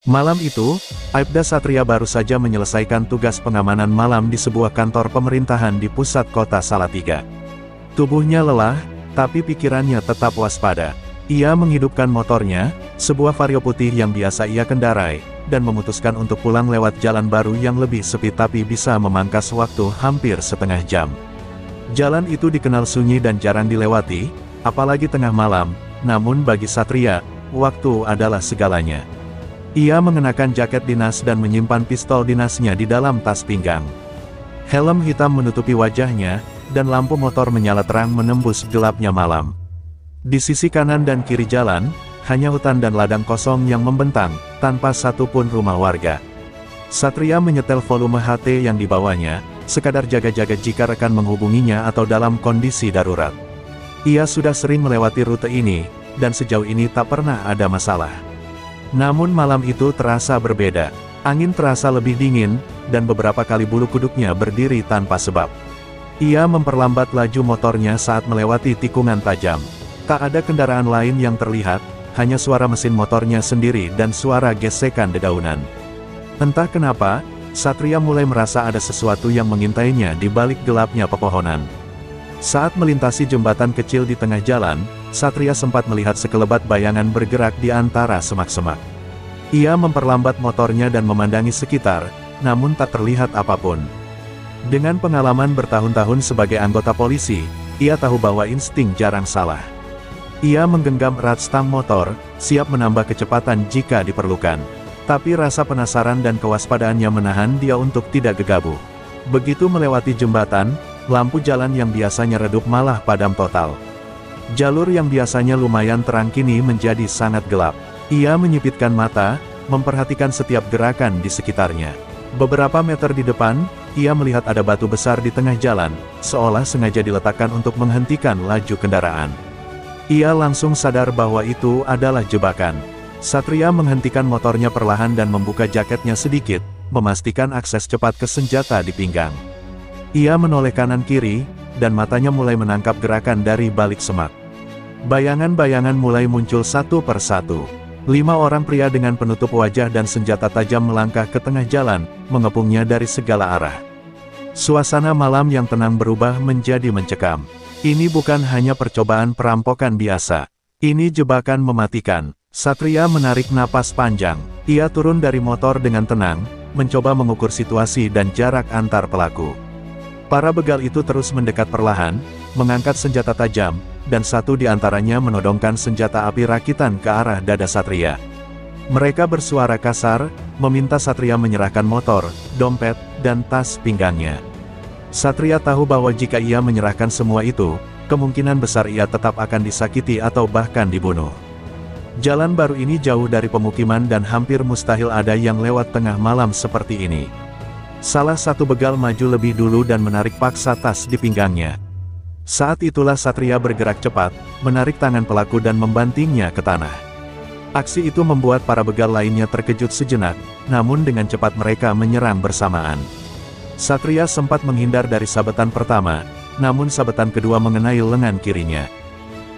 Malam itu, Aibda Satria baru saja menyelesaikan tugas pengamanan malam di sebuah kantor pemerintahan di pusat kota Salatiga. Tubuhnya lelah, tapi pikirannya tetap waspada. Ia menghidupkan motornya, sebuah Vario putih yang biasa ia kendarai, dan memutuskan untuk pulang lewat jalan baru yang lebih sepi tapi bisa memangkas waktu hampir setengah jam. Jalan itu dikenal sunyi dan jarang dilewati, apalagi tengah malam, namun bagi Satria, waktu adalah segalanya. Ia mengenakan jaket dinas dan menyimpan pistol dinasnya di dalam tas pinggang. Helm hitam menutupi wajahnya, dan lampu motor menyala terang menembus gelapnya malam. Di sisi kanan dan kiri jalan, hanya hutan dan ladang kosong yang membentang, tanpa satupun rumah warga. Satria menyetel volume HT yang dibawanya, sekadar jaga-jaga jika rekan menghubunginya atau dalam kondisi darurat. Ia sudah sering melewati rute ini, dan sejauh ini tak pernah ada masalah. Namun malam itu terasa berbeda. Angin terasa lebih dingin, dan beberapa kali bulu kuduknya berdiri tanpa sebab. Ia memperlambat laju motornya saat melewati tikungan tajam. Tak ada kendaraan lain yang terlihat, hanya suara mesin motornya sendiri dan suara gesekan dedaunan. Entah kenapa, Satria mulai merasa ada sesuatu yang mengintainya di balik gelapnya pepohonan. Saat melintasi jembatan kecil di tengah jalan, Satria sempat melihat sekelebat bayangan bergerak di antara semak-semak. Ia memperlambat motornya dan memandangi sekitar, namun tak terlihat apapun. Dengan pengalaman bertahun-tahun sebagai anggota polisi, ia tahu bahwa insting jarang salah. Ia menggenggam erat stang motor, siap menambah kecepatan jika diperlukan. Tapi rasa penasaran dan kewaspadaannya menahan dia untuk tidak gegabah. Begitu melewati jembatan, lampu jalan yang biasanya redup malah padam total. Jalur yang biasanya lumayan terang kini menjadi sangat gelap. Ia menyipitkan mata, memperhatikan setiap gerakan di sekitarnya. Beberapa meter di depan, ia melihat ada batu besar di tengah jalan, seolah sengaja diletakkan untuk menghentikan laju kendaraan. Ia langsung sadar bahwa itu adalah jebakan. Satria menghentikan motornya perlahan dan membuka jaketnya sedikit, memastikan akses cepat ke senjata di pinggang. Ia menoleh kanan-kiri, dan matanya mulai menangkap gerakan dari balik semak. Bayangan-bayangan mulai muncul satu persatu. 5 orang pria dengan penutup wajah dan senjata tajam melangkah ke tengah jalan, mengepungnya dari segala arah. Suasana malam yang tenang berubah menjadi mencekam. Ini bukan hanya percobaan perampokan biasa. Ini jebakan mematikan. Satria menarik napas panjang. Ia turun dari motor dengan tenang, mencoba mengukur situasi dan jarak antar pelaku. Para begal itu terus mendekat perlahan, mengangkat senjata tajam, dan satu di antaranya menodongkan senjata api rakitan ke arah dada Satria. Mereka bersuara kasar, meminta Satria menyerahkan motor, dompet, dan tas pinggangnya. Satria tahu bahwa jika ia menyerahkan semua itu, kemungkinan besar ia tetap akan disakiti atau bahkan dibunuh. Jalan baru ini jauh dari pemukiman dan hampir mustahil ada yang lewat tengah malam seperti ini. Salah satu begal maju lebih dulu dan menarik paksa tas di pinggangnya. Saat itulah Satria bergerak cepat, menarik tangan pelaku dan membantingnya ke tanah. Aksi itu membuat para begal lainnya terkejut sejenak, namun dengan cepat mereka menyerang bersamaan. Satria sempat menghindar dari sabetan pertama, namun sabetan kedua mengenai lengan kirinya.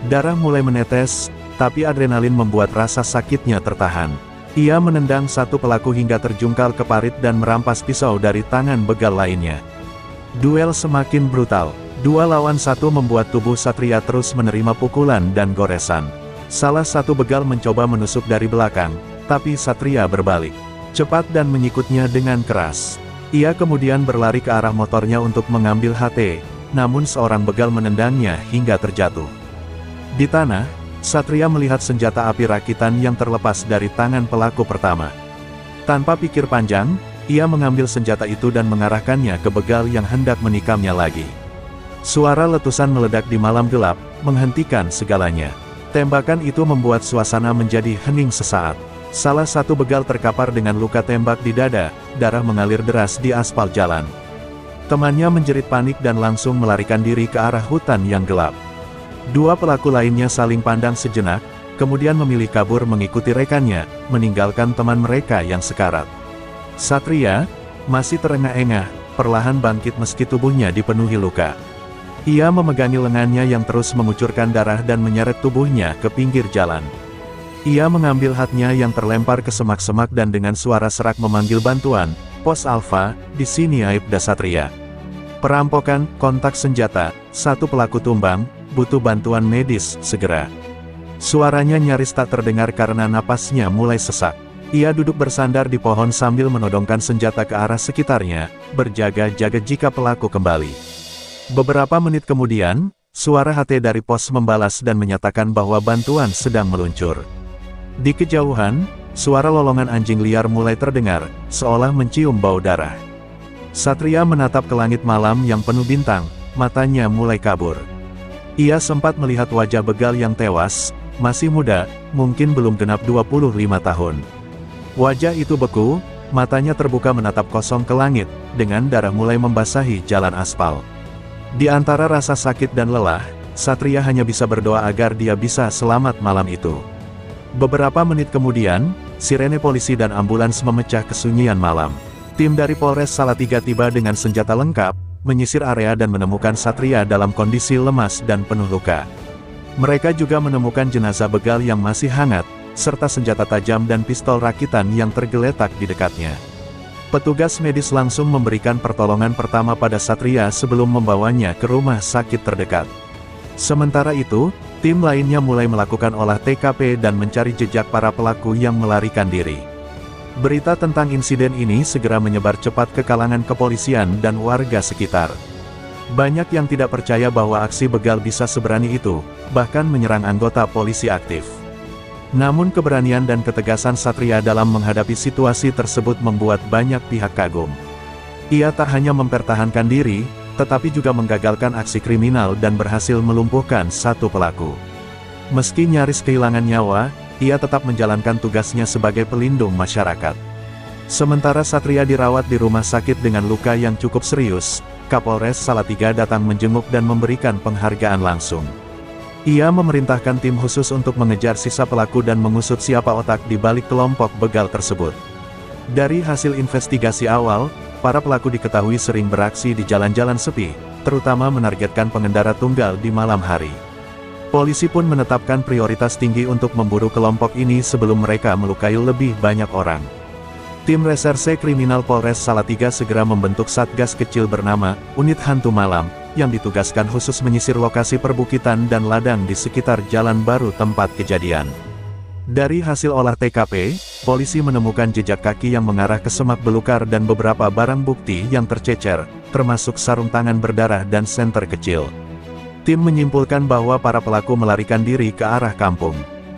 Darah mulai menetes, tapi adrenalin membuat rasa sakitnya tertahan. Ia menendang satu pelaku hingga terjungkal ke parit dan merampas pisau dari tangan begal lainnya. Duel semakin brutal. 2 lawan 1 membuat tubuh Satria terus menerima pukulan dan goresan. Salah satu begal mencoba menusuk dari belakang, tapi Satria berbalik cepat dan menyikutnya dengan keras. Ia kemudian berlari ke arah motornya untuk mengambil HT, namun seorang begal menendangnya hingga terjatuh. Di tanah, Satria melihat senjata api rakitan yang terlepas dari tangan pelaku pertama. Tanpa pikir panjang, ia mengambil senjata itu dan mengarahkannya ke begal yang hendak menikamnya lagi. Suara letusan meledak di malam gelap, menghentikan segalanya. Tembakan itu membuat suasana menjadi hening sesaat. Salah satu begal terkapar dengan luka tembak di dada, darah mengalir deras di aspal jalan. Temannya menjerit panik dan langsung melarikan diri ke arah hutan yang gelap. 2 pelaku lainnya saling pandang sejenak, kemudian memilih kabur mengikuti rekannya, meninggalkan teman mereka yang sekarat. Satria, masih terengah-engah, perlahan bangkit meski tubuhnya dipenuhi luka. Ia memegangi lengannya yang terus mengucurkan darah dan menyeret tubuhnya ke pinggir jalan. Ia mengambil hatnya yang terlempar ke semak-semak dan dengan suara serak memanggil bantuan, "Pos Alfa, di sini Aibda Satria. Perampokan, kontak senjata, satu pelaku tumbang, butuh bantuan medis, segera." Suaranya nyaris tak terdengar karena napasnya mulai sesak. Ia duduk bersandar di pohon sambil menodongkan senjata ke arah sekitarnya, berjaga-jaga jika pelaku kembali. Beberapa menit kemudian, suara HT dari pos membalas dan menyatakan bahwa bantuan sedang meluncur. Di kejauhan, suara lolongan anjing liar mulai terdengar, seolah mencium bau darah. Satria menatap ke langit malam yang penuh bintang, matanya mulai kabur. Ia sempat melihat wajah begal yang tewas, masih muda, mungkin belum genap 25 tahun. Wajah itu beku, matanya terbuka menatap kosong ke langit, dengan darah mulai membasahi jalan aspal. Di antara rasa sakit dan lelah, Satria hanya bisa berdoa agar dia bisa selamat malam itu. Beberapa menit kemudian, sirene polisi dan ambulans memecah kesunyian malam. Tim dari Polres Salatiga tiba dengan senjata lengkap, menyisir area dan menemukan Satria dalam kondisi lemas dan penuh luka. Mereka juga menemukan jenazah begal yang masih hangat, serta senjata tajam dan pistol rakitan yang tergeletak di dekatnya. Petugas medis langsung memberikan pertolongan pertama pada Satria sebelum membawanya ke rumah sakit terdekat. Sementara itu, tim lainnya mulai melakukan olah TKP dan mencari jejak para pelaku yang melarikan diri. Berita tentang insiden ini segera menyebar cepat ke kalangan kepolisian dan warga sekitar. Banyak yang tidak percaya bahwa aksi begal bisa seberani itu, bahkan menyerang anggota polisi aktif. Namun keberanian dan ketegasan Satria dalam menghadapi situasi tersebut membuat banyak pihak kagum. Ia tak hanya mempertahankan diri, tetapi juga menggagalkan aksi kriminal dan berhasil melumpuhkan satu pelaku. Meski nyaris kehilangan nyawa, ia tetap menjalankan tugasnya sebagai pelindung masyarakat. Sementara Satria dirawat di rumah sakit dengan luka yang cukup serius, Kapolres Salatiga datang menjenguk dan memberikan penghargaan langsung. Ia memerintahkan tim khusus untuk mengejar sisa pelaku dan mengusut siapa otak di balik kelompok begal tersebut. Dari hasil investigasi awal, para pelaku diketahui sering beraksi di jalan-jalan sepi, terutama menargetkan pengendara tunggal di malam hari. Polisi pun menetapkan prioritas tinggi untuk memburu kelompok ini sebelum mereka melukai lebih banyak orang. Tim Reserse Kriminal Polres Salatiga segera membentuk satgas kecil bernama Unit Hantu Malam, yang ditugaskan khusus menyisir lokasi perbukitan dan ladang di sekitar jalan baru tempat kejadian. Dari hasil olah TKP, polisi menemukan jejak kaki yang mengarah ke semak belukar dan beberapa barang bukti yang tercecer, termasuk sarung tangan berdarah dan senter kecil. Tim menyimpulkan bahwa para pelaku melarikan diri ke arah kampung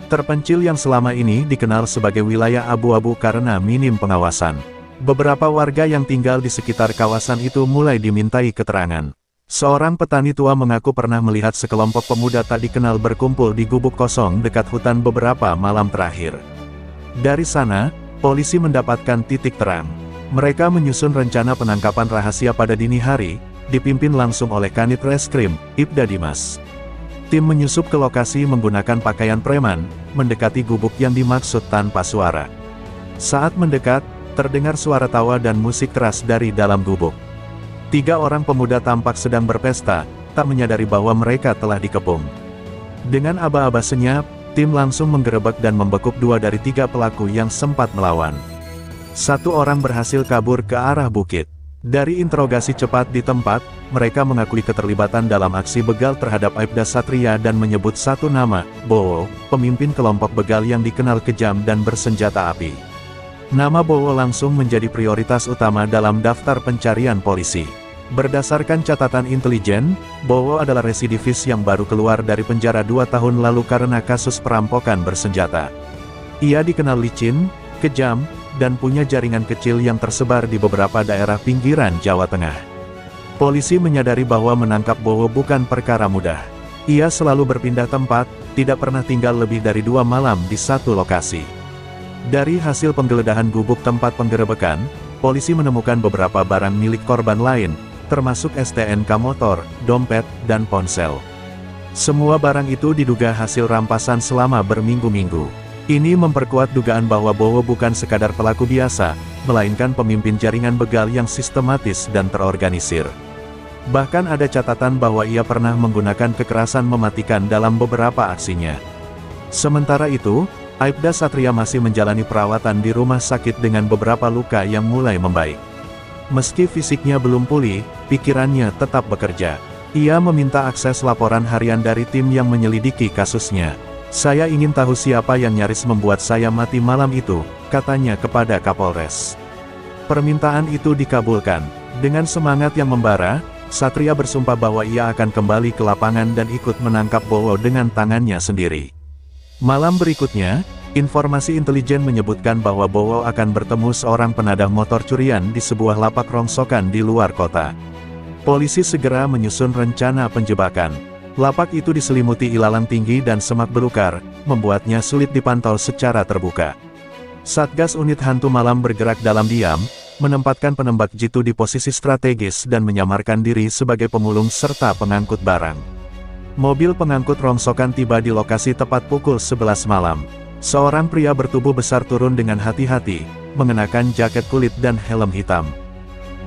terpencil yang selama ini dikenal sebagai wilayah abu-abu karena minim pengawasan. Beberapa warga yang tinggal di sekitar kawasan itu mulai dimintai keterangan. Seorang petani tua mengaku pernah melihat sekelompok pemuda tak dikenal berkumpul di gubuk kosong dekat hutan beberapa malam terakhir. Dari sana, polisi mendapatkan titik terang. Mereka menyusun rencana penangkapan rahasia pada dini hari, dipimpin langsung oleh Kanit Reskrim, Ibda Dimas. Tim menyusup ke lokasi menggunakan pakaian preman, mendekati gubuk yang dimaksud tanpa suara. Saat mendekat, terdengar suara tawa dan musik keras dari dalam gubuk. 3 orang pemuda tampak sedang berpesta, tak menyadari bahwa mereka telah dikepung. Dengan aba-aba senyap, tim langsung menggerebek dan membekuk 2 dari 3 pelaku yang sempat melawan. 1 orang berhasil kabur ke arah bukit. Dari interogasi cepat di tempat, mereka mengakui keterlibatan dalam aksi begal terhadap Aibda Satria dan menyebut satu nama, Bowo, pemimpin kelompok begal yang dikenal kejam dan bersenjata api. Nama Bowo langsung menjadi prioritas utama dalam daftar pencarian polisi. Berdasarkan catatan intelijen, Bowo adalah residivis yang baru keluar dari penjara 2 tahun lalu karena kasus perampokan bersenjata. Ia dikenal licin, kejam, dan punya jaringan kecil yang tersebar di beberapa daerah pinggiran Jawa Tengah. Polisi menyadari bahwa menangkap Bowo bukan perkara mudah. Ia selalu berpindah tempat, tidak pernah tinggal lebih dari 2 malam di satu lokasi. Dari hasil penggeledahan gubuk tempat penggerebekan, polisi menemukan beberapa barang milik korban lain, termasuk STNK motor, dompet, dan ponsel. Semua barang itu diduga hasil rampasan selama berminggu-minggu. Ini memperkuat dugaan bahwa Bowo bukan sekadar pelaku biasa, melainkan pemimpin jaringan begal yang sistematis dan terorganisir. Bahkan ada catatan bahwa ia pernah menggunakan kekerasan mematikan dalam beberapa aksinya. Sementara itu, Aibda Satria masih menjalani perawatan di rumah sakit dengan beberapa luka yang mulai membaik. Meski fisiknya belum pulih, pikirannya tetap bekerja. Ia meminta akses laporan harian dari tim yang menyelidiki kasusnya. "Saya ingin tahu siapa yang nyaris membuat saya mati malam itu," katanya kepada Kapolres. Permintaan itu dikabulkan. Dengan semangat yang membara, Satria bersumpah bahwa ia akan kembali ke lapangan dan ikut menangkap Bowo dengan tangannya sendiri. Malam berikutnya, informasi intelijen menyebutkan bahwa Bowo akan bertemu seorang penadah motor curian di sebuah lapak rongsokan di luar kota. Polisi segera menyusun rencana penjebakan. Lapak itu diselimuti ilalang tinggi dan semak belukar, membuatnya sulit dipantau secara terbuka. Satgas Unit Hantu Malam bergerak dalam diam, menempatkan penembak jitu di posisi strategis dan menyamarkan diri sebagai pemulung serta pengangkut barang. Mobil pengangkut rongsokan tiba di lokasi tepat pukul 11 malam. Seorang pria bertubuh besar turun dengan hati-hati, mengenakan jaket kulit dan helm hitam.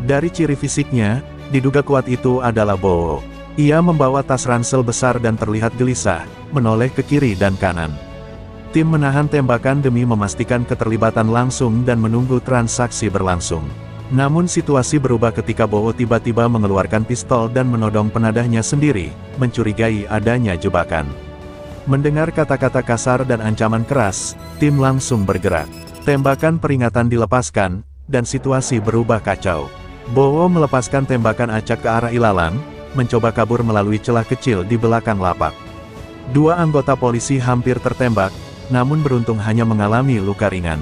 Dari ciri fisiknya, diduga kuat itu adalah Bowo. Ia membawa tas ransel besar dan terlihat gelisah, menoleh ke kiri dan kanan. Tim menahan tembakan demi memastikan keterlibatan langsung dan menunggu transaksi berlangsung. Namun situasi berubah ketika Bowo tiba-tiba mengeluarkan pistol dan menodong penadahnya sendiri, mencurigai adanya jebakan. Mendengar kata-kata kasar dan ancaman keras, tim langsung bergerak. Tembakan peringatan dilepaskan, dan situasi berubah kacau. Bowo melepaskan tembakan acak ke arah ilalang, mencoba kabur melalui celah kecil di belakang lapak. Dua anggota polisi hampir tertembak, namun beruntung hanya mengalami luka ringan.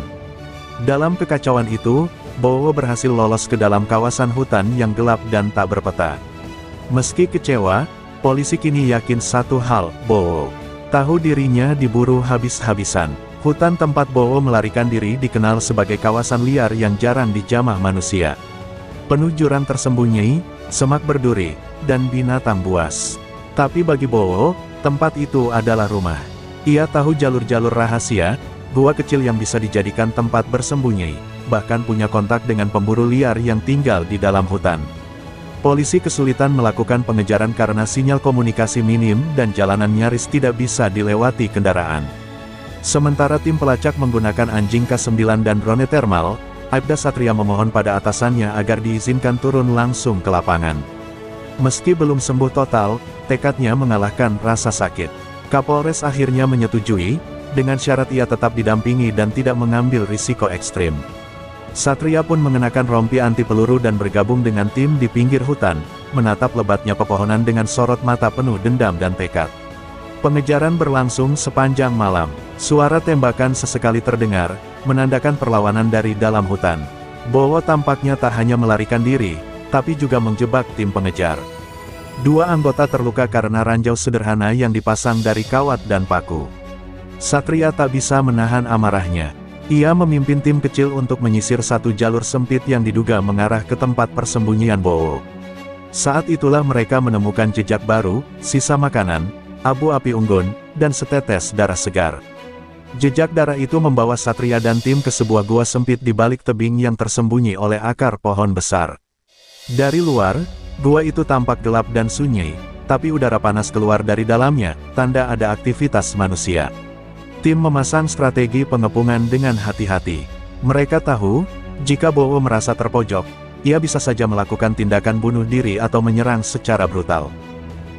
Dalam kekacauan itu, Bowo berhasil lolos ke dalam kawasan hutan yang gelap dan tak berpeta. Meski kecewa, polisi kini yakin satu hal, Bowo tahu dirinya diburu habis-habisan. Hutan tempat Bowo melarikan diri dikenal sebagai kawasan liar yang jarang dijamah manusia. Penuh jurang tersembunyi, semak berduri, dan binatang buas. Tapi bagi Bowo, tempat itu adalah rumah. Ia tahu jalur-jalur rahasia, gua kecil yang bisa dijadikan tempat bersembunyi, bahkan punya kontak dengan pemburu liar yang tinggal di dalam hutan. Polisi kesulitan melakukan pengejaran karena sinyal komunikasi minim dan jalanan nyaris tidak bisa dilewati kendaraan. Sementara tim pelacak menggunakan anjing K9 dan drone thermal, Aibda Satria memohon pada atasannya agar diizinkan turun langsung ke lapangan. Meski belum sembuh total, tekadnya mengalahkan rasa sakit. Kapolres akhirnya menyetujui, dengan syarat ia tetap didampingi dan tidak mengambil risiko ekstrim. Satria pun mengenakan rompi anti peluru dan bergabung dengan tim di pinggir hutan, menatap lebatnya pepohonan dengan sorot mata penuh dendam dan tekad. Pengejaran berlangsung sepanjang malam. Suara tembakan sesekali terdengar, menandakan perlawanan dari dalam hutan. Bowo tampaknya tak hanya melarikan diri, tapi juga menjebak tim pengejar. Dua anggota terluka karena ranjau sederhana yang dipasang dari kawat dan paku. Satria tak bisa menahan amarahnya. Ia memimpin tim kecil untuk menyisir satu jalur sempit yang diduga mengarah ke tempat persembunyian Bowo. Saat itulah mereka menemukan jejak baru, sisa makanan, abu api unggun, dan setetes darah segar. Jejak darah itu membawa Satria dan tim ke sebuah gua sempit di balik tebing yang tersembunyi oleh akar pohon besar. Dari luar, gua itu tampak gelap dan sunyi, tapi udara panas keluar dari dalamnya, tanda ada aktivitas manusia. Tim memasang strategi pengepungan dengan hati-hati. Mereka tahu, jika Bowo merasa terpojok, ia bisa saja melakukan tindakan bunuh diri atau menyerang secara brutal.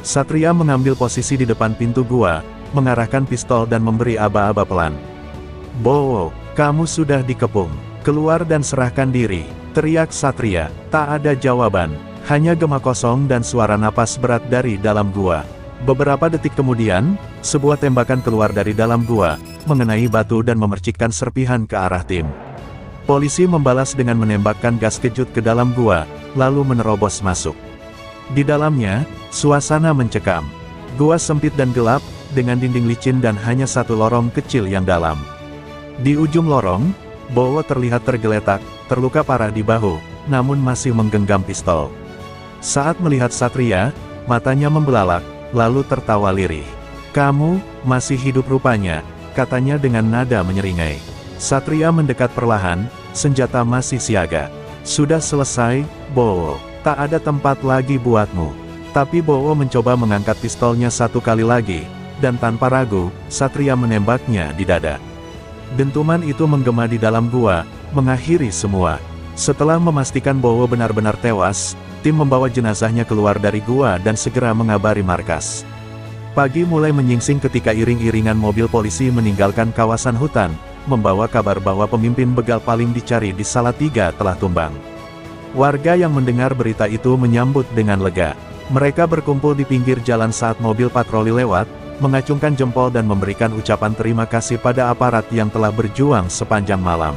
Satria mengambil posisi di depan pintu gua, mengarahkan pistol dan memberi aba-aba pelan. "Bowo, kamu sudah dikepung. Keluar dan serahkan diri," teriak Satria. Tak ada jawaban, hanya gema kosong dan suara napas berat dari dalam gua. Beberapa detik kemudian, sebuah tembakan keluar dari dalam gua, mengenai batu dan memercikkan serpihan ke arah tim. Polisi membalas dengan menembakkan gas kejut ke dalam gua, lalu menerobos masuk. Di dalamnya, suasana mencekam. Gua sempit dan gelap, dengan dinding licin dan hanya satu lorong kecil yang dalam. Di ujung lorong, Bowo terlihat tergeletak, terluka parah di bahu, namun masih menggenggam pistol. Saat melihat Satria, matanya membelalak, lalu tertawa lirih. "Kamu, masih hidup rupanya," katanya dengan nada menyeringai. Satria mendekat perlahan, senjata masih siaga. "Sudah selesai, Bowo. Tak ada tempat lagi buatmu." Tapi Bowo mencoba mengangkat pistolnya satu kali lagi, dan tanpa ragu, Satria menembaknya di dada. Dentuman itu menggema di dalam gua, mengakhiri semua. Setelah memastikan Bowo benar-benar tewas, tim membawa jenazahnya keluar dari gua dan segera mengabari markas. Pagi mulai menyingsing ketika iring-iringan mobil polisi meninggalkan kawasan hutan, membawa kabar bahwa pemimpin begal paling dicari di Salatiga telah tumbang. Warga yang mendengar berita itu menyambut dengan lega. Mereka berkumpul di pinggir jalan saat mobil patroli lewat, mengacungkan jempol dan memberikan ucapan terima kasih pada aparat yang telah berjuang sepanjang malam.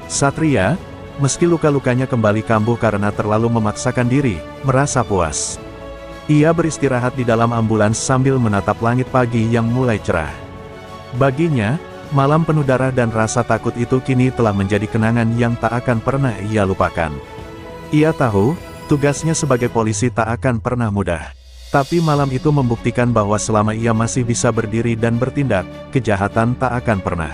Satria, meski luka-lukanya kembali kambuh karena terlalu memaksakan diri, merasa puas. Ia beristirahat di dalam ambulans sambil menatap langit pagi yang mulai cerah. Baginya, malam penuh darah dan rasa takut itu kini telah menjadi kenangan yang tak akan pernah ia lupakan. Ia tahu, tugasnya sebagai polisi tak akan pernah mudah. Tapi malam itu membuktikan bahwa selama ia masih bisa berdiri dan bertindak, kejahatan tak akan pernah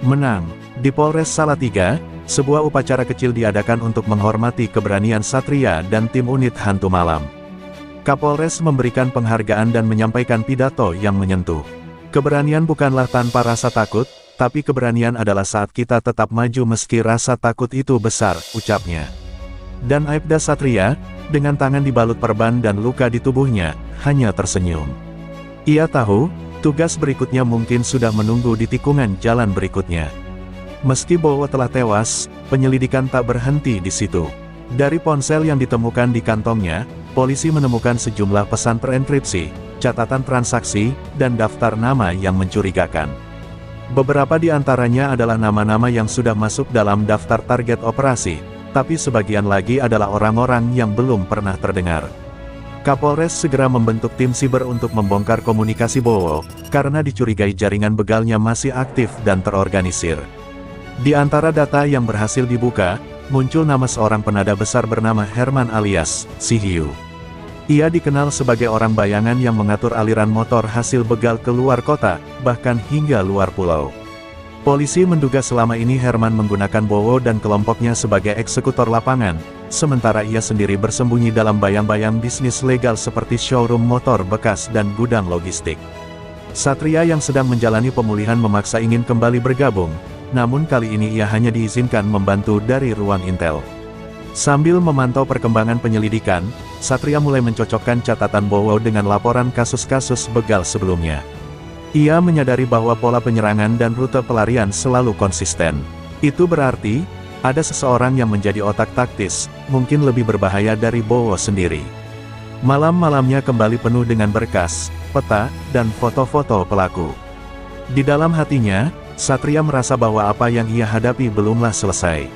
menang. Di Polres Salatiga, sebuah upacara kecil diadakan untuk menghormati keberanian Satria dan tim unit hantu malam. Kapolres memberikan penghargaan dan menyampaikan pidato yang menyentuh. Keberanian bukanlah tanpa rasa takut, tapi keberanian adalah saat kita tetap maju meski rasa takut itu besar, ucapnya. Dan Aibda Satria, dengan tangan dibalut perban dan luka di tubuhnya, hanya tersenyum. Ia tahu, tugas berikutnya mungkin sudah menunggu di tikungan jalan berikutnya. Meski Bowo telah tewas, penyelidikan tak berhenti di situ. Dari ponsel yang ditemukan di kantongnya, polisi menemukan sejumlah pesan terenkripsi, catatan transaksi, dan daftar nama yang mencurigakan. Beberapa di antaranya adalah nama-nama yang sudah masuk dalam daftar target operasi, tapi sebagian lagi adalah orang-orang yang belum pernah terdengar. Kapolres segera membentuk tim siber untuk membongkar komunikasi Bowo, karena dicurigai jaringan begalnya masih aktif dan terorganisir. Di antara data yang berhasil dibuka, muncul nama seorang penada besar bernama Herman alias Si Hiu. Ia dikenal sebagai orang bayangan yang mengatur aliran motor hasil begal ke luar kota, bahkan hingga luar pulau. Polisi menduga selama ini Herman menggunakan Bowo dan kelompoknya sebagai eksekutor lapangan, sementara ia sendiri bersembunyi dalam bayang-bayang bisnis legal seperti showroom motor bekas dan gudang logistik. Satria yang sedang menjalani pemulihan memaksa ingin kembali bergabung, namun kali ini ia hanya diizinkan membantu dari ruang intel. Sambil memantau perkembangan penyelidikan, Satria mulai mencocokkan catatan Bowo dengan laporan kasus-kasus begal sebelumnya. Ia menyadari bahwa pola penyerangan dan rute pelarian selalu konsisten. Itu berarti, ada seseorang yang menjadi otak taktis, mungkin lebih berbahaya dari Bowo sendiri. Malam-malamnya kembali penuh dengan berkas, peta, dan foto-foto pelaku. Di dalam hatinya, Satria merasa bahwa apa yang ia hadapi belumlah selesai.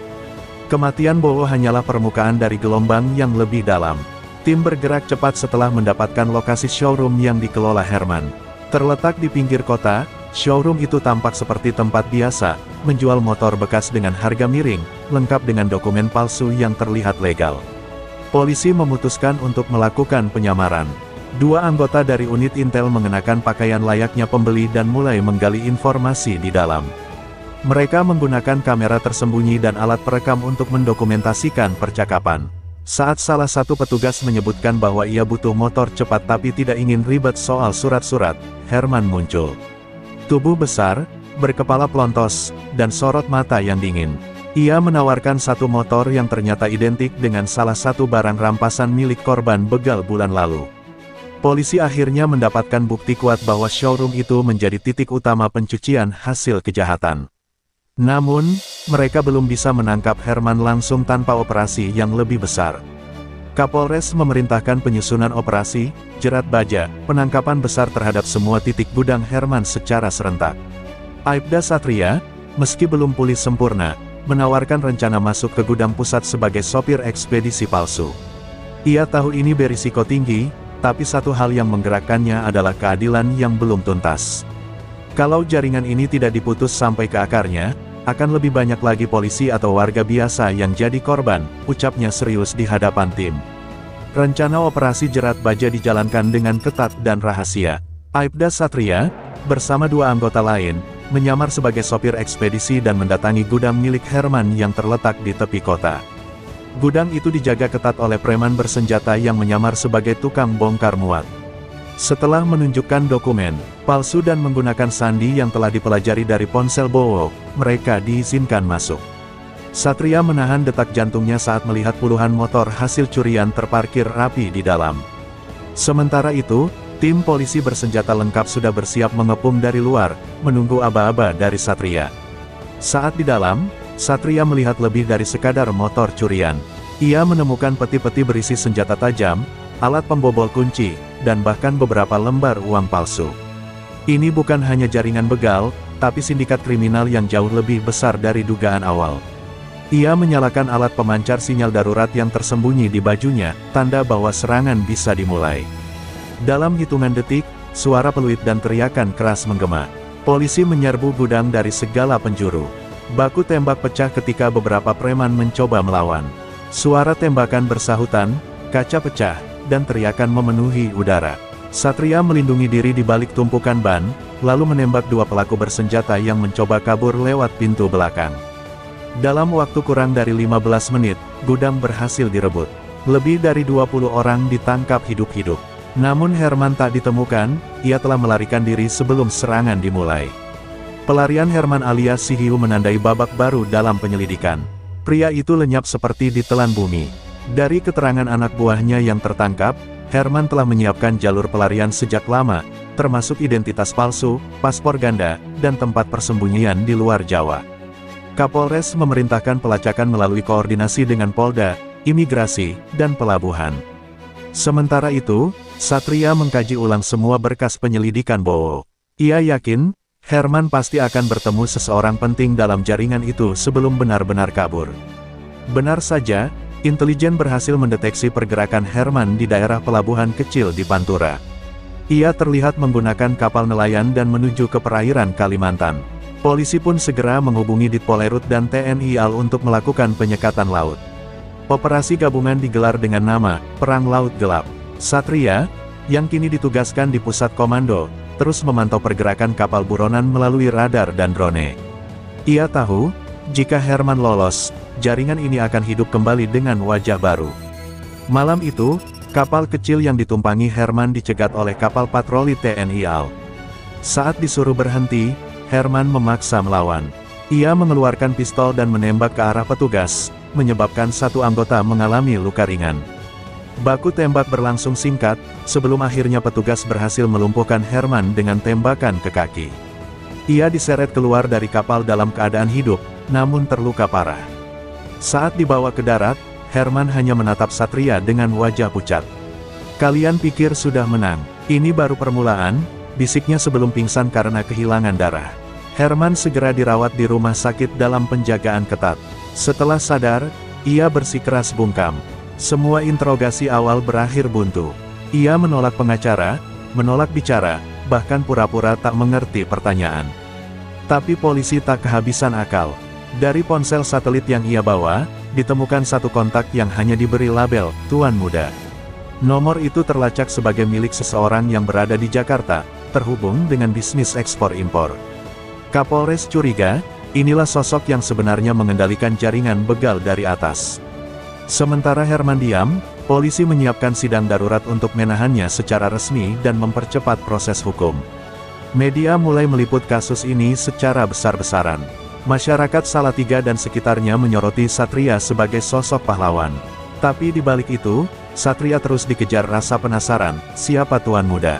Kematian Bowo hanyalah permukaan dari gelombang yang lebih dalam. Tim bergerak cepat setelah mendapatkan lokasi showroom yang dikelola Herman. Terletak di pinggir kota, showroom itu tampak seperti tempat biasa, menjual motor bekas dengan harga miring, lengkap dengan dokumen palsu yang terlihat legal. Polisi memutuskan untuk melakukan penyamaran. Dua anggota dari unit intel mengenakan pakaian layaknya pembeli dan mulai menggali informasi di dalam. Mereka menggunakan kamera tersembunyi dan alat perekam untuk mendokumentasikan percakapan. Saat salah satu petugas menyebutkan bahwa ia butuh motor cepat tapi tidak ingin ribet soal surat-surat, Herman muncul. Tubuh besar, berkepala pelontos, dan sorot mata yang dingin. Ia menawarkan satu motor yang ternyata identik dengan salah satu barang rampasan milik korban begal bulan lalu. Polisi akhirnya mendapatkan bukti kuat bahwa showroom itu menjadi titik utama pencucian hasil kejahatan. Namun, mereka belum bisa menangkap Herman langsung tanpa operasi yang lebih besar. Kapolres memerintahkan penyusunan operasi, jerat baja, penangkapan besar terhadap semua titik gudang Herman secara serentak. Aibda Satria, meski belum pulih sempurna, menawarkan rencana masuk ke gudang pusat sebagai sopir ekspedisi palsu. Ia tahu ini berisiko tinggi, tapi satu hal yang menggerakkannya adalah keadilan yang belum tuntas. Kalau jaringan ini tidak diputus sampai ke akarnya, akan lebih banyak lagi polisi atau warga biasa yang jadi korban, ucapnya serius di hadapan tim. Rencana operasi jerat baja dijalankan dengan ketat dan rahasia. Aibda Satria, bersama dua anggota lain, menyamar sebagai sopir ekspedisi dan mendatangi gudang milik Herman yang terletak di tepi kota. Gudang itu dijaga ketat oleh preman bersenjata yang menyamar sebagai tukang bongkar muat. Setelah menunjukkan dokumen palsu dan menggunakan sandi yang telah dipelajari dari ponsel Bowo, mereka diizinkan masuk. Satria menahan detak jantungnya saat melihat puluhan motor hasil curian terparkir rapi di dalam. Sementara itu, tim polisi bersenjata lengkap sudah bersiap mengepung dari luar, menunggu aba-aba dari Satria. Saat di dalam, Satria melihat lebih dari sekadar motor curian. Ia menemukan peti-peti berisi senjata tajam, alat pembobol kunci, dan bahkan beberapa lembar uang palsu. Ini bukan hanya jaringan begal, tapi sindikat kriminal yang jauh lebih besar dari dugaan awal. Ia menyalakan alat pemancar sinyal darurat yang tersembunyi di bajunya, tanda bahwa serangan bisa dimulai. Dalam hitungan detik, suara peluit dan teriakan keras menggema. Polisi menyerbu gudang dari segala penjuru. Baku tembak pecah ketika beberapa preman mencoba melawan. Suara tembakan bersahutan, kaca pecah, dan teriakan memenuhi udara. Satria melindungi diri di balik tumpukan ban, lalu menembak dua pelaku bersenjata yang mencoba kabur lewat pintu belakang. Dalam waktu kurang dari 15 menit, gudang berhasil direbut. Lebih dari 20 orang ditangkap hidup-hidup. Namun Herman tak ditemukan, ia telah melarikan diri sebelum serangan dimulai. Pelarian Herman alias Si Hiu menandai babak baru dalam penyelidikan. Pria itu lenyap seperti ditelan bumi. Dari keterangan anak buahnya yang tertangkap, Herman telah menyiapkan jalur pelarian sejak lama, termasuk identitas palsu, paspor ganda, dan tempat persembunyian di luar Jawa. Kapolres memerintahkan pelacakan melalui koordinasi dengan Polda, imigrasi, dan pelabuhan. Sementara itu, Satria mengkaji ulang semua berkas penyelidikan Bowo. Ia yakin, Herman pasti akan bertemu seseorang penting dalam jaringan itu sebelum benar-benar kabur. Benar saja, intelijen berhasil mendeteksi pergerakan Herman di daerah pelabuhan kecil di Pantura. Ia terlihat menggunakan kapal nelayan dan menuju ke perairan Kalimantan. Polisi pun segera menghubungi Ditpolerut dan TNI AL untuk melakukan penyekatan laut. Operasi gabungan digelar dengan nama Perang Laut Gelap. Satria, yang kini ditugaskan di pusat komando, terus memantau pergerakan kapal buronan melalui radar dan drone. Ia tahu, jika Herman lolos, jaringan ini akan hidup kembali dengan wajah baru. Malam itu, kapal kecil yang ditumpangi Herman dicegat oleh kapal patroli TNI AL. Saat disuruh berhenti, Herman memaksa melawan. Ia mengeluarkan pistol dan menembak ke arah petugas, menyebabkan satu anggota mengalami luka ringan. Baku tembak berlangsung singkat, sebelum akhirnya petugas berhasil melumpuhkan Herman dengan tembakan ke kaki. Ia diseret keluar dari kapal dalam keadaan hidup, namun terluka parah. Saat dibawa ke darat, Herman hanya menatap Satria dengan wajah pucat. "Kalian pikir sudah menang? Ini baru permulaan," bisiknya sebelum pingsan karena kehilangan darah. Herman segera dirawat di rumah sakit dalam penjagaan ketat. Setelah sadar, ia bersikeras bungkam. Semua interogasi awal berakhir buntu. Ia menolak pengacara, menolak bicara, bahkan pura-pura tak mengerti pertanyaan. Tapi polisi tak kehabisan akal. Dari ponsel satelit yang ia bawa, ditemukan satu kontak yang hanya diberi label "Tuan Muda". Nomor itu terlacak sebagai milik seseorang yang berada di Jakarta, terhubung dengan bisnis ekspor-impor. Kapolres curiga, inilah sosok yang sebenarnya mengendalikan jaringan begal dari atas. Sementara Herman diam, polisi menyiapkan sidang darurat untuk menahannya secara resmi dan mempercepat proses hukum. Media mulai meliput kasus ini secara besar-besaran. Masyarakat Salatiga dan sekitarnya menyoroti Satria sebagai sosok pahlawan. Tapi di balik itu, Satria terus dikejar rasa penasaran, siapa Tuan Muda?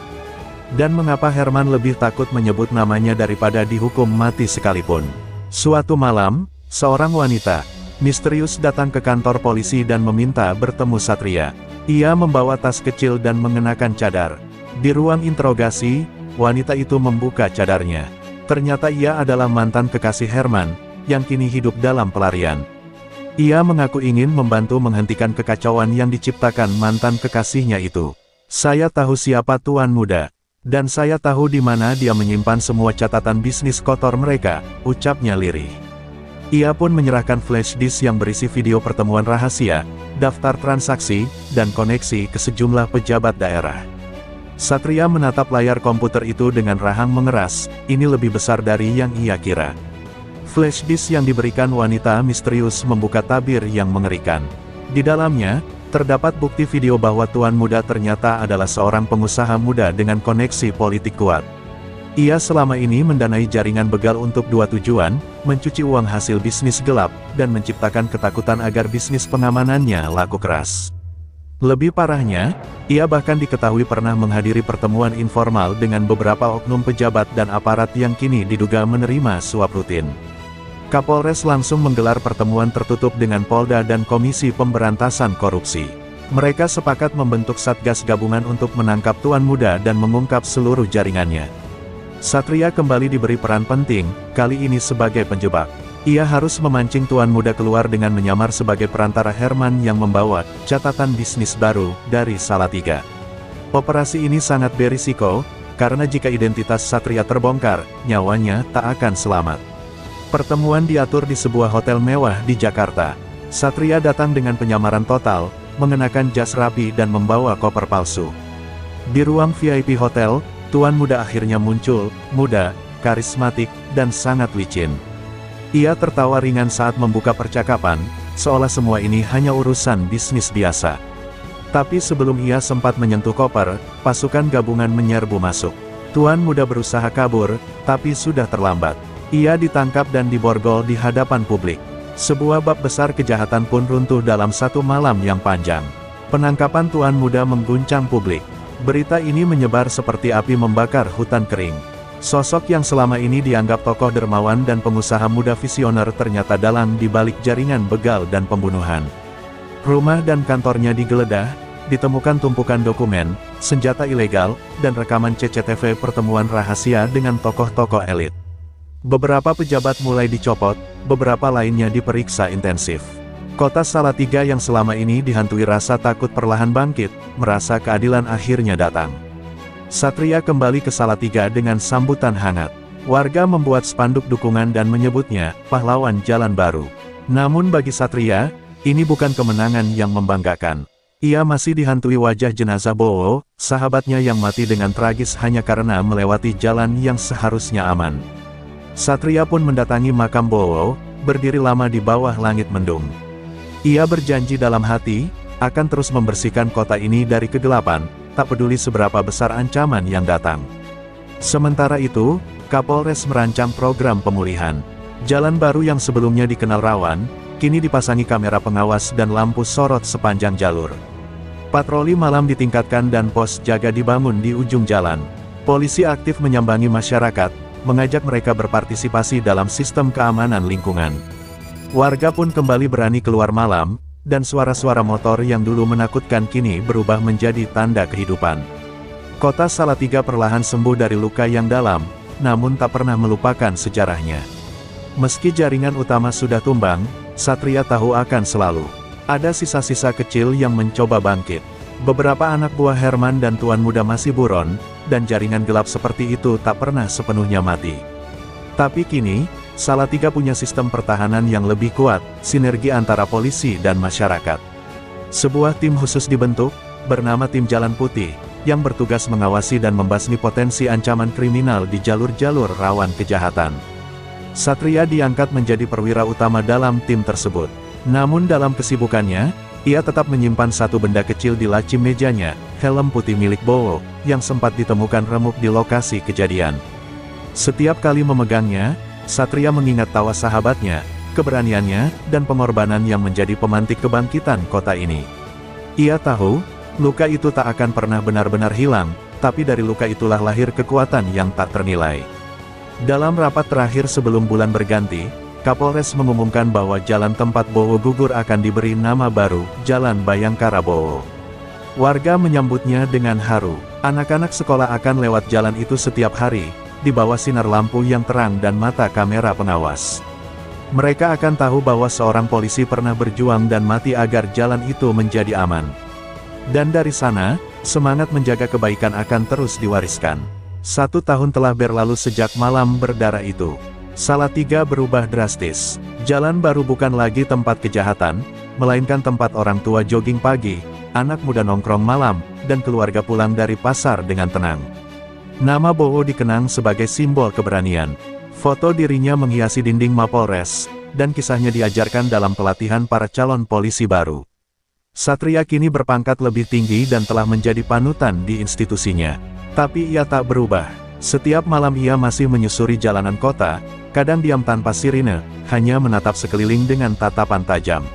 Dan mengapa Herman lebih takut menyebut namanya daripada dihukum mati sekalipun? Suatu malam, seorang wanita misterius datang ke kantor polisi dan meminta bertemu Satria. Ia membawa tas kecil dan mengenakan cadar. Di ruang interogasi, wanita itu membuka cadarnya. Ternyata ia adalah mantan kekasih Herman, yang kini hidup dalam pelarian. Ia mengaku ingin membantu menghentikan kekacauan yang diciptakan mantan kekasihnya itu. "Saya tahu siapa Tuan Muda. Dan saya tahu di mana dia menyimpan semua catatan bisnis kotor mereka," ucapnya lirih. Ia pun menyerahkan flash disk yang berisi video pertemuan rahasia, daftar transaksi, dan koneksi ke sejumlah pejabat daerah. Satria menatap layar komputer itu dengan rahang mengeras, ini lebih besar dari yang ia kira. Flash disk yang diberikan wanita misterius membuka tabir yang mengerikan. Di dalamnya, Terdapat bukti video bahwa tuan muda ternyata adalah seorang pengusaha muda dengan koneksi politik kuat. Ia selama ini mendanai jaringan begal untuk dua tujuan, mencuci uang hasil bisnis gelap, dan menciptakan ketakutan agar bisnis pengamanannya laku keras. Lebih parahnya, ia bahkan diketahui pernah menghadiri pertemuan informal dengan beberapa oknum pejabat dan aparat yang kini diduga menerima suap rutin. Kapolres langsung menggelar pertemuan tertutup dengan Polda dan Komisi Pemberantasan Korupsi. Mereka sepakat membentuk Satgas Gabungan untuk menangkap tuan muda dan mengungkap seluruh jaringannya. Satria kembali diberi peran penting, kali ini sebagai penjebak. Ia harus memancing tuan muda keluar dengan menyamar sebagai perantara Herman yang membawa catatan bisnis baru dari Salatiga. Operasi ini sangat berisiko, karena jika identitas Satria terbongkar, nyawanya tak akan selamat. Pertemuan diatur di sebuah hotel mewah di Jakarta. Satria datang dengan penyamaran total, mengenakan jas rapi dan membawa koper palsu. Di ruang VIP hotel, tuan muda akhirnya muncul, muda, karismatik, dan sangat licin. Ia tertawa ringan saat membuka percakapan, seolah semua ini hanya urusan bisnis biasa. Tapi sebelum ia sempat menyentuh koper, pasukan gabungan menyerbu masuk. Tuan muda berusaha kabur, tapi sudah terlambat. Ia ditangkap dan diborgol di hadapan publik. Sebuah bab besar kejahatan pun runtuh dalam satu malam yang panjang. Penangkapan tuan muda mengguncang publik. Berita ini menyebar seperti api membakar hutan kering. Sosok yang selama ini dianggap tokoh dermawan dan pengusaha muda visioner ternyata dalang di balik jaringan begal dan pembunuhan. Rumah dan kantornya digeledah, ditemukan tumpukan dokumen, senjata ilegal, dan rekaman CCTV pertemuan rahasia dengan tokoh-tokoh elit. Beberapa pejabat mulai dicopot, beberapa lainnya diperiksa intensif. Kota Salatiga yang selama ini dihantui rasa takut perlahan bangkit, merasa keadilan akhirnya datang. Satria kembali ke Salatiga dengan sambutan hangat. Warga membuat spanduk dukungan dan menyebutnya, pahlawan jalan baru. Namun bagi Satria, ini bukan kemenangan yang membanggakan. Ia masih dihantui wajah jenazah Bowo, sahabatnya yang mati dengan tragis hanya karena melewati jalan yang seharusnya aman. Satria pun mendatangi makam Bowo, berdiri lama di bawah langit mendung. Ia berjanji dalam hati, akan terus membersihkan kota ini dari kegelapan, tak peduli seberapa besar ancaman yang datang. Sementara itu, Kapolres merancang program pemulihan. Jalan baru yang sebelumnya dikenal rawan, kini dipasangi kamera pengawas dan lampu sorot sepanjang jalur. Patroli malam ditingkatkan dan pos jaga dibangun di ujung jalan. Polisi aktif menyambangi masyarakat, mengajak mereka berpartisipasi dalam sistem keamanan lingkungan. Warga pun kembali berani keluar malam, dan suara-suara motor yang dulu menakutkan kini berubah menjadi tanda kehidupan. Kota Salatiga perlahan sembuh dari luka yang dalam, namun tak pernah melupakan sejarahnya. Meski jaringan utama sudah tumbang, Satria tahu akan selalu ada sisa-sisa kecil yang mencoba bangkit. Beberapa anak buah Herman dan tuan muda masih buron, dan jaringan gelap seperti itu tak pernah sepenuhnya mati. Tapi kini, Salatiga punya sistem pertahanan yang lebih kuat, sinergi antara polisi dan masyarakat. Sebuah tim khusus dibentuk, bernama Tim Jalan Putih, yang bertugas mengawasi dan membasmi potensi ancaman kriminal di jalur-jalur rawan kejahatan. Satria diangkat menjadi perwira utama dalam tim tersebut. Namun dalam kesibukannya, ia tetap menyimpan satu benda kecil di laci mejanya, helm putih milik Bowo, yang sempat ditemukan remuk di lokasi kejadian. Setiap kali memegangnya, Satria mengingat tawa sahabatnya, keberaniannya, dan pengorbanan yang menjadi pemantik kebangkitan kota ini. Ia tahu, luka itu tak akan pernah benar-benar hilang, tapi dari luka itulah lahir kekuatan yang tak ternilai. Dalam rapat terakhir sebelum bulan berganti, Kapolres mengumumkan bahwa jalan tempat Bowo gugur akan diberi nama baru, Jalan Bayangkara Bowo. Warga menyambutnya dengan haru. Anak-anak sekolah akan lewat jalan itu setiap hari, di bawah sinar lampu yang terang dan mata kamera pengawas. Mereka akan tahu bahwa seorang polisi pernah berjuang dan mati agar jalan itu menjadi aman. Dan dari sana, semangat menjaga kebaikan akan terus diwariskan. 1 tahun telah berlalu sejak malam berdarah itu. Salatiga berubah drastis. Jalan baru bukan lagi tempat kejahatan, melainkan tempat orang tua jogging pagi, anak muda nongkrong malam, dan keluarga pulang dari pasar dengan tenang. Nama Bowo dikenang sebagai simbol keberanian. Foto dirinya menghiasi dinding Mapolres, dan kisahnya diajarkan dalam pelatihan para calon polisi baru. Satria kini berpangkat lebih tinggi dan telah menjadi panutan di institusinya. Tapi ia tak berubah. Setiap malam ia masih menyusuri jalanan kota, kadang diam tanpa sirine, hanya menatap sekeliling dengan tatapan tajam.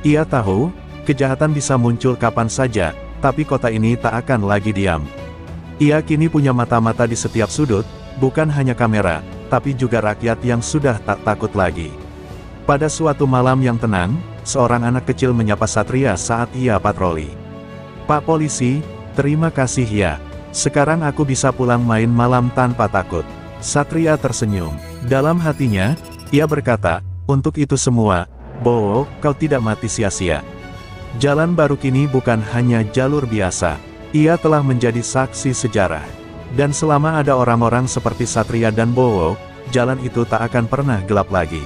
Ia tahu, kejahatan bisa muncul kapan saja, tapi kota ini tak akan lagi diam. Ia kini punya mata-mata di setiap sudut, bukan hanya kamera, tapi juga rakyat yang sudah tak takut lagi. Pada suatu malam yang tenang, seorang anak kecil menyapa Satria saat ia patroli. "Pak Polisi, terima kasih ya. Sekarang aku bisa pulang main malam tanpa takut." Satria tersenyum. Dalam hatinya, ia berkata, "Untuk itu semua, Bowo, kau tidak mati sia-sia." Jalan baru kini bukan hanya jalur biasa. Ia telah menjadi saksi sejarah. Dan selama ada orang-orang seperti Satria dan Bowo, jalan itu tak akan pernah gelap lagi.